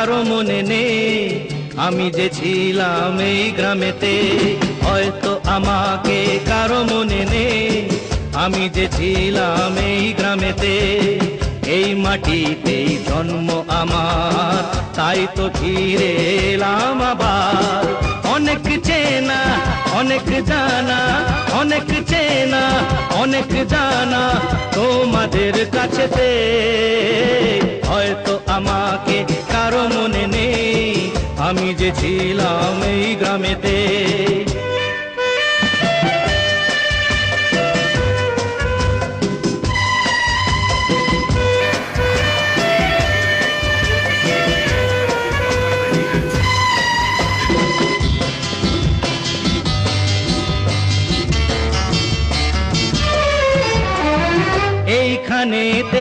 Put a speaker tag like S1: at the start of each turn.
S1: কারো মনে নেই আমি যে ছিলাম এই গ্রামেতে। হয়তো আমাকে কারো মনে নেই আমি যে ছিলাম এই গ্রামেতে। এই মাটিতেই জন্ম আমার, তাই তো ফিরে এলাম আবার। অনেক চেনা অনেক জানা, অনেক চেনা অনেক জানা তোমাদের কাছেতে। হয়তো আমাকে কারো মনে নেই আমি যে ছিলাম এই গ্রামেতে। এইখানে